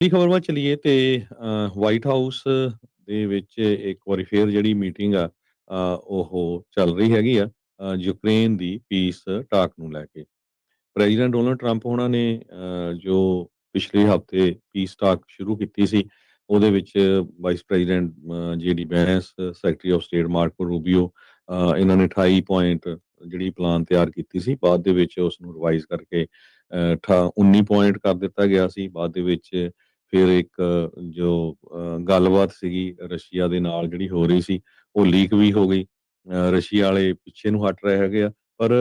ਦੀ ਖਬਰ ਵੱਲ ਚਲੀਏ ਤੇ ਵਾਈਟ ਹਾਊਸ ਦੇ ਵਿੱਚ ਇੱਕ ਵਾਰੀ ਫੇਰ ਜਿਹੜੀ ਮੀਟਿੰਗ ਆ ਉਹ ਚੱਲ ਰਹੀ ਹੈਗੀ ਆ ਯੂਕਰੇਨ ਦੀ ਪੀਸ ਟਾਕ ਨੂੰ ਲੈ ਕੇ। ਪ੍ਰੈਜ਼ੀਡੈਂਟ ਡੋਨਲਡ ਟਰੰਪ ਉਹਨਾਂ ਨੇ ਜੋ ਪਿਛਲੇ ਹਫਤੇ ਪੀਸ ਟਾਕ ਸ਼ੁਰੂ ਕੀਤੀ ਸੀ, ਉਹਦੇ ਵਿੱਚ vice president JD Vance, secretary of state Marco Rubio, ਇਹਨਾਂ ਨੇ 28 ਪੁਆਇੰਟ ਜਿਹੜੀ ਪਲਾਨ ਤਿਆਰ ਕੀਤੀ ਸੀ। ਬਾਅਦ ਦੇ ਵਿੱਚ ਉਸ ਨੂੰ ਰਿਵਾਈਜ਼ ਕਰਕੇ 19 ਪੁਆਇੰਟ ਕਰ ਦਿੱਤਾ ਗਿਆ ਸੀ। ਬਾਅਦ ਦੇ ਵਿੱਚ ਫਿਰ ਇੱਕ ਜੋ ਗੱਲਬਾਤ ਸੀਗੀ ਰਸ਼ੀਆ ਦੇ ਨਾਲ ਜਿਹੜੀ ਹੋ ਰਹੀ ਸੀ, ਉਹ ਲੀਕ ਵੀ ਹੋ ਗਈ। ਰਸ਼ੀਆ ਵਾਲੇ ਪਿੱਛੇ ਨੂੰ ਹਟ ਰਹੇ ਹੈਗੇ ਆ, ਪਰ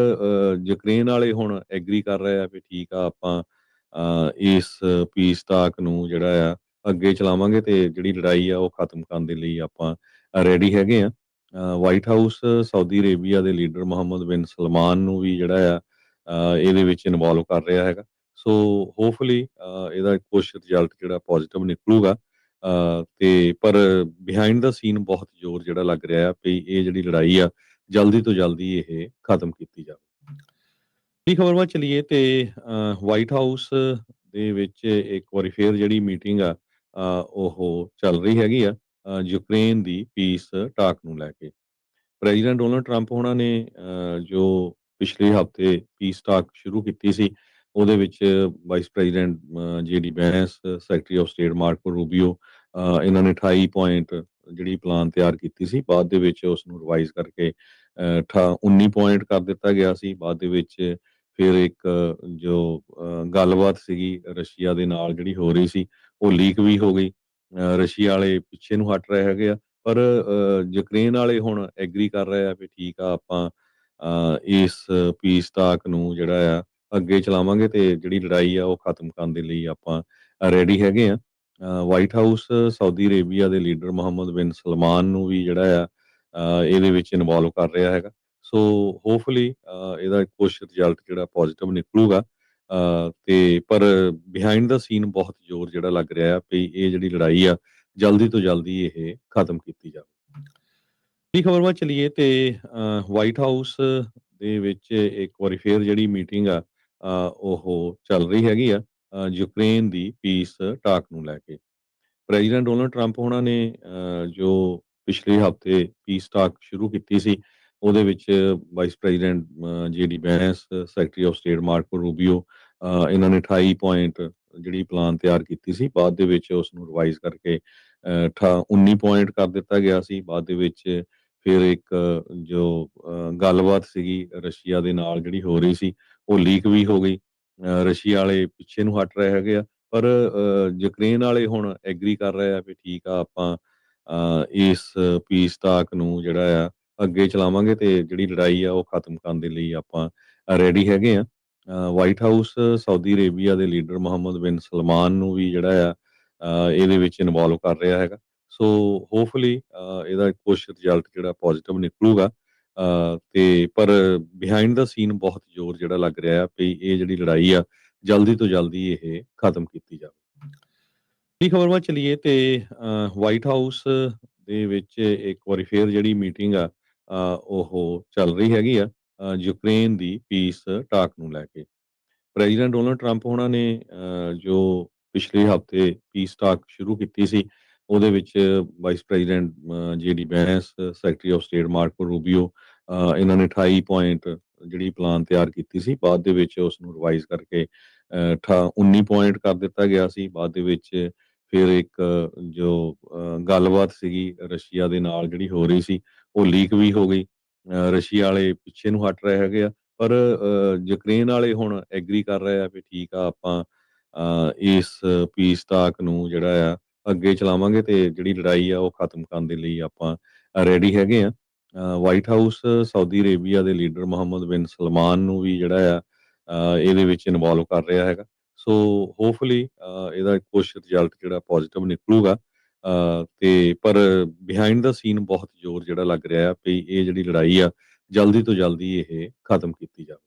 ਯੂਕਰੇਨ ਵਾਲੇ ਹੁਣ ਐਗਰੀ ਕਰ ਰਹੇ ਆ ਵੀ ਠੀਕ ਆ, ਆਪਾਂ ਇਸ ਪੀਸ ਟਾਕ ਨੂੰ ਜਿਹੜਾ ਆ ਅੱਗੇ ਚਲਾਵਾਂਗੇ ਤੇ ਜਿਹੜੀ ਲੜਾਈ ਆ ਉਹ ਖਤਮ ਕਰਨ ਦੇ ਲਈ ਆਪਾਂ ਰੈਡੀ ਹੈਗੇ ਆ। ਵਾਈਟ ਹਾਊਸ ਸਾਊਦੀ ਅਰੇਬੀਆ ਦੇ ਲੀਡਰ ਮੁਹੰਮਦ ਬਿਨ ਸਲਮਾਨ ਨੂੰ ਵੀ ਜਿਹੜਾ ਆ ਇਹਦੇ ਵਿੱਚ ਇਨਵੋਲਵ ਕਰ ਰਿਹਾ ਹੈਗਾ। ਸੋ ਹੋਪਫੁਲੀ ਇਹਦਾ ਕੁਛ ਰਿਜ਼ਲਟ ਜਿਹੜਾ ਪੋਜ਼ਿਟਿਵ ਨਿਕਲੂਗਾ। ਤੇ ਪਰ ਬਿਹਾਈਂਡ ਦਾ ਸੀਨ ਬਹੁਤ ਜ਼ੋਰ ਜਿਹੜਾ ਲੱਗ ਰਿਹਾ ਆ ਵੀ ਇਹ ਜਿਹੜੀ ਲੜਾਈ ਆ ਜਲਦੀ ਤੋਂ ਜਲਦੀ ਇਹ ਖਤਮ ਕੀਤੀ ਜਾਵੇ। ਦੀ ਖਬਰ ਵੱਲ ਚਲੀਏ ਤੇ ਵਾਈਟ ਹਾਊਸ ਦੇ ਵਿੱਚ ਇੱਕ ਵਾਰੀ ਫੇਰ ਜਿਹੜੀ ਮੀਟਿੰਗ ਆ ਉਹ ਚੱਲ ਰਹੀ ਹੈਗੀ ਆ ਯੂਕਰੇਨ ਦੀ ਪੀਸ ਟਾਕ ਨੂੰ ਲੈ ਕੇ। ਪ੍ਰੈਜ਼ੀਡੈਂਟ ਡੋਨਲਡ ਟਰੰਪ ਉਹਨਾਂ ਨੇ ਜੋ ਪਿਛਲੇ ਹਫਤੇ ਪੀਸ ਟਾਕ ਸ਼ੁਰੂ ਕੀਤੀ ਸੀ, ਉਹਦੇ ਵਿੱਚ vice president JD Vance, secretary of state Marco Rubio, ਇਹਨਾਂ ਨੇ 28 ਪੁਆਇੰਟ ਜਿਹੜੀ ਪਲਾਨ ਤਿਆਰ ਕੀਤੀ ਸੀ। ਬਾਅਦ ਦੇ ਵਿੱਚ ਉਸ ਨੂੰ ਰਿਵਾਈਜ਼ ਕਰਕੇ 19 ਪੁਆਇੰਟ ਕਰ ਦਿੱਤਾ ਗਿਆ ਸੀ। ਬਾਅਦ ਦੇ ਵਿੱਚ ਫਿਰ ਇੱਕ ਜੋ ਗੱਲਬਾਤ ਸੀਗੀ ਰਸ਼ੀਆ ਦੇ ਨਾਲ ਜਿਹੜੀ ਹੋ ਰਹੀ ਸੀ, ਉਹ ਲੀਕ ਵੀ ਹੋ ਗਈ। ਰਸ਼ੀਆ ਵਾਲੇ ਪਿੱਛੇ ਨੂੰ ਹਟ ਰਹੇ ਹੈਗੇ ਆ, ਪਰ ਯੂਕਰੇਨ ਵਾਲੇ ਹੁਣ ਐਗਰੀ ਕਰ ਰਹੇ ਆ ਵੀ ਠੀਕ ਆ, ਆਪਾਂ ਇਸ ਪੀਸ ਟਾਕ ਨੂੰ ਜਿਹੜਾ ਆ ਅੱਗੇ ਚਲਾਵਾਂਗੇ ਤੇ ਜਿਹੜੀ ਲੜਾਈ ਆ ਉਹ ਖਤਮ ਕਰਨ ਦੇ ਲਈ ਆਪਾਂ ਰੈਡੀ ਹੈਗੇ ਆ। ਵਾਈਟ ਹਾਊਸ ਸਾਊਦੀ ਅਰੇਬੀਆ ਦੇ ਲੀਡਰ ਮੁਹੰਮਦ ਬਿਨ ਸਲਮਾਨ ਨੂੰ ਵੀ ਜਿਹੜਾ ਆ ਇਹਦੇ ਵਿੱਚ ਇਨਵੋਲਵ ਕਰ ਰਿਹਾ ਹੈਗਾ। ਸੋ ਹੋਪਫੁਲੀ ਇਹਦਾ ਕੁਛ ਰਿਜ਼ਲਟ ਜਿਹੜਾ ਪੋਜ਼ਿਟਿਵ ਨਿਕਲੂਗਾ। ਤੇ ਪਰ ਬਿਹਾਈਂਡ ਦਾ ਸੀਨ ਬਹੁਤ ਜ਼ੋਰ ਜਿਹੜਾ ਲੱਗ ਰਿਹਾ ਆ ਵੀ ਇਹ ਜਿਹੜੀ ਲੜਾਈ ਆ ਜਲਦੀ ਤੋਂ ਜਲਦੀ ਇਹ ਖਤਮ ਕੀਤੀ ਜਾਵੇ। ਦੀ ਖਬਰ ਵੱਲ ਚਲੀਏ ਤੇ ਵਾਈਟ ਹਾਊਸ ਦੇ ਵਿੱਚ ਇੱਕ ਵਾਰੀ ਫੇਰ ਜਿਹੜੀ ਮੀਟਿੰਗ ਆ ਉਹ ਚੱਲ ਰਹੀ ਹੈਗੀ ਆ ਯੂਕਰੇਨ ਦੀ ਪੀਸ ਟਾਕ ਨੂੰ ਲੈ ਕੇ। ਪ੍ਰੈਜ਼ੀਡੈਂਟ ਡੋਨਲਡ ਟਰੰਪ ਉਹਨਾਂ ਨੇ ਜੋ ਪਿਛਲੇ ਹਫਤੇ ਪੀਸ ਟਾਕ ਸ਼ੁਰੂ ਕੀਤੀ ਸੀ, ਉਹਦੇ ਵਿੱਚ vice president JD Vance, secretary of state Marco Rubio, ਇਹਨਾਂ ਨੇ 28 ਪੁਆਇੰਟ ਜਿਹੜੀ ਪਲਾਨ ਤਿਆਰ ਕੀਤੀ ਸੀ। ਬਾਅਦ ਦੇ ਵਿੱਚ ਉਸ ਨੂੰ ਰਿਵਾਈਜ਼ ਕਰਕੇ 19 ਪੁਆਇੰਟ ਕਰ ਦਿੱਤਾ ਗਿਆ ਸੀ। ਬਾਅਦ ਦੇ ਵਿੱਚ ਫਿਰ ਇੱਕ ਜੋ ਗੱਲਬਾਤ ਸੀਗੀ ਰਸ਼ੀਆ ਦੇ ਨਾਲ ਜਿਹੜੀ ਹੋ ਰਹੀ ਸੀ, ਉਹ ਲੀਕ ਵੀ ਹੋ ਗਈ। ਰਸ਼ੀਆ ਵਾਲੇ ਪਿੱਛੇ ਨੂੰ ਹਟ ਰਹੇ ਹੈਗੇ ਆ, ਪਰ ਯੂਕਰੇਨ ਵਾਲੇ ਹੁਣ ਐਗਰੀ ਕਰ ਰਹੇ ਆ ਵੀ ਠੀਕ ਆ, ਆਪਾਂ ਇਸ ਪੀਸ ਟਾਕ ਨੂੰ ਜਿਹੜਾ ਆ ਅੱਗੇ ਚਲਾਵਾਂਗੇ ਤੇ ਜਿਹੜੀ ਲੜਾਈ ਆ ਉਹ ਖਤਮ ਕਰਨ ਦੇ ਲਈ ਆਪਾਂ ਰੈਡੀ ਹੈਗੇ ਆ। ਵਾਈਟ ਹਾਊਸ ਸਾਊਦੀ ਅਰੇਬੀਆ ਦੇ ਲੀਡਰ ਮੁਹੰਮਦ ਬਿਨ ਸਲਮਾਨ ਨੂੰ ਵੀ ਜਿਹੜਾ ਆ ਇਹਦੇ ਵਿੱਚ ਇਨਵੋਲਵ ਕਰ ਰਿਹਾ ਹੈਗਾ। ਸੋ ਹੋਪਫੁਲੀ ਇਹਦਾ ਕੁਛ ਰਿਜ਼ਲਟ ਜਿਹੜਾ ਪੋਜ਼ਿਟਿਵ ਨਿਕਲੂਗਾ। ਤੇ ਪਰ ਬਿਹਾਈਂਡ ਦਾ ਸੀਨ ਬਹੁਤ ਜ਼ੋਰ ਜਿਹੜਾ ਲੱਗ ਰਿਹਾ ਆ ਵੀ ਇਹ ਜਿਹੜੀ ਲੜਾਈ ਆ ਜਲਦੀ ਤੋਂ ਜਲਦੀ ਇਹ ਖਤਮ ਕੀਤੀ ਜਾਵੇ। ਦੀ ਖਬਰ ਵੱਲ ਚਲੀਏ ਤੇ ਵਾਈਟ ਹਾਊਸ ਦੇ ਵਿੱਚ ਇੱਕ ਵਾਰੀ ਫੇਰ ਜਿਹੜੀ ਮੀਟਿੰਗ ਆ ਉਹ ਚੱਲ ਰਹੀ ਹੈਗੀ ਆ ਯੂਕਰੇਨ ਦੀ ਪੀਸ ਟਾਕ ਨੂੰ ਲੈ ਕੇ। ਪ੍ਰੈਜ਼ੀਡੈਂਟ ਡੋਨਲਡ ਟਰੰਪ ਉਹਨਾਂ ਨੇ ਜੋ ਪਿਛਲੇ ਹਫਤੇ ਪੀਸ ਟਾਕ ਸ਼ੁਰੂ ਕੀਤੀ ਸੀ, ਉਹਦੇ ਵਿੱਚ vice president JD Vance, secretary of state Marco Rubio, ਇਹਨਾਂ ਨੇ 28 ਪੁਆਇੰਟ ਜਿਹੜੀ ਪਲਾਨ ਤਿਆਰ ਕੀਤੀ ਸੀ। ਬਾਅਦ ਦੇ ਵਿੱਚ ਉਸ ਨੂੰ ਰਿਵਾਈਜ਼ ਕਰਕੇ 19 ਪੁਆਇੰਟ ਕਰ ਦਿੱਤਾ ਗਿਆ ਸੀ। ਬਾਅਦ ਦੇ ਵਿੱਚ ਫਿਰ ਇੱਕ ਜੋ ਗੱਲਬਾਤ ਸੀਗੀ ਰਸ਼ੀਆ ਦੇ ਨਾਲ ਜਿਹੜੀ ਹੋ ਰਹੀ ਸੀ, ਉਹ ਲੀਕ ਵੀ ਹੋ ਗਈ। ਰਸ਼ੀਆ ਵਾਲੇ ਪਿੱਛੇ ਨੂੰ ਹਟ ਰਹੇ ਹੈਗੇ ਆ, ਪਰ ਯੂਕਰੇਨ ਵਾਲੇ ਹੁਣ ਐਗਰੀ ਕਰ ਰਹੇ ਆ ਵੀ ਠੀਕ ਆ, ਆਪਾਂ ਇਸ ਪੀਸ ਟਾਕ ਨੂੰ ਜਿਹੜਾ ਆ ਅੱਗੇ ਚਲਾਵਾਂਗੇ ਤੇ ਜਿਹੜੀ ਲੜਾਈ ਆ ਉਹ ਖਤਮ ਕਰਨ ਦੇ ਲਈ ਆਪਾਂ ਰੈਡੀ ਹੈਗੇ ਆ। ਵਾਈਟ ਹਾਊਸ ਸਾਊਦੀ ਅਰੇਬੀਆ ਦੇ ਲੀਡਰ ਮੁਹੰਮਦ ਬਿਨ ਸਲਮਾਨ ਨੂੰ ਵੀ ਜਿਹੜਾ ਆ ਇਹਦੇ ਵਿੱਚ ਇਨਵੋਲਵ ਕਰ ਰਿਹਾ ਹੈਗਾ। ਸੋ ਹੋਪਫੁਲੀ ਇਹਦਾ ਕੁਛ ਰਿਜ਼ਲਟ ਜਿਹੜਾ ਪੋਜ਼ਿਟਿਵ ਨਿਕਲੂਗਾ। ਤੇ ਪਰ ਬਿਹਾਈਂਡ ਦਾ ਸੀਨ ਬਹੁਤ ਜ਼ੋਰ ਜਿਹੜਾ ਲੱਗ ਰਿਹਾ ਆ ਵੀ ਇਹ ਜਿਹੜੀ ਲੜਾਈ ਆ ਜਲਦੀ ਤੋਂ ਜਲਦੀ ਇਹ ਖਤਮ ਕੀਤੀ ਜਾਵੇ।